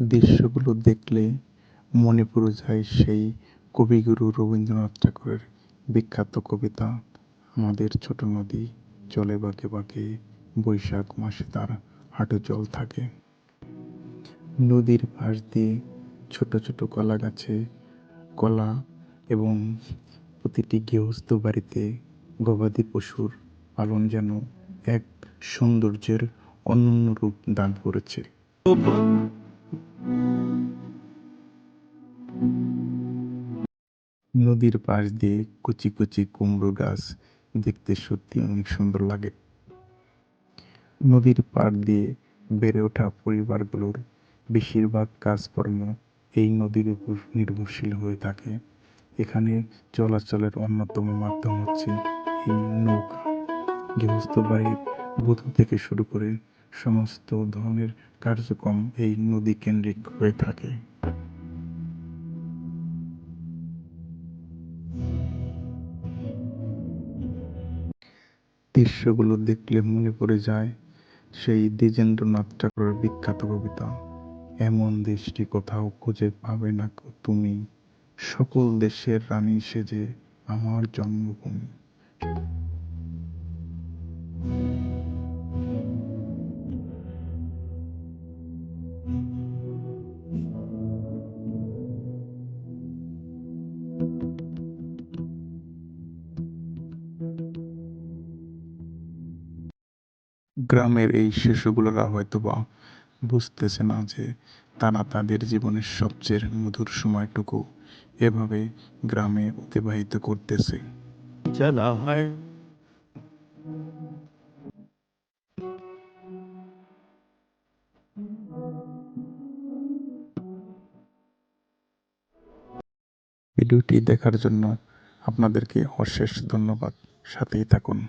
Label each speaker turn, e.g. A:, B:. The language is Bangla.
A: দৃশ্যগুলো দেখলে মনে পড়ে যায় সেই কবিগুরু রবীন্দ্রনাথ ঠাকুরের বিখ্যাত কবিতা, আমাদের ছোট নদী চলে বাঁকে বাঁকে, বৈশাখ মাসে তার হাঁটু জল থাকে। নদীর পাশ দিয়ে ছোট ছোট কলা গাছে কলা এবং প্রতিটি গৃহস্থ বাড়িতে গবাদি পশুর পালন যেন এক সৌন্দর্যের অনন্য রূপ দান করেছে। নদীর পাশ দিয়ে কচি কচি কুমড়ো গাছ দেখতে সত্যি অনেক সুন্দর লাগে। নদীর পাড় দিয়ে বেড়ে ওঠা পরিবারগুলোর বেশিরভাগ কাজকর্ম এই নদীর উপর নির্ভরশীল হয়ে থাকে। এখানে চলাচলের অন্যতম মাধ্যম হচ্ছে এই নৌকা। গৃহস্থ বাড়ির বধূ থেকে শুরু করে সমস্ত ধরনের কার্যক্রম এই নদী কেন্দ্রিক হয়ে থাকে। দৃশ্যগুলো দেখলে মনে পড়ে যায় সেই দ্বিজেন্দ্রনাথ ঠাকুরের বিখ্যাত কবিতা, এমন দেশটি কোথাও খুঁজে পাবে না তুমি, সকল দেশের রানী সেজে আমার জন্মভূমি। গ্রামের এই শিশুগুলোরা হয়তোবা বুঝতেছে না যে তারা তাদের জীবনের সবচেয়ে মধুর সময়টুকু এভাবে গ্রামে অতিবাহিত করতেছে।
B: चला है।
A: ভিডিওটি দেখার জন্য আপনাদেরকে অশেষ ধন্যবাদ। সাথেই থাকুন।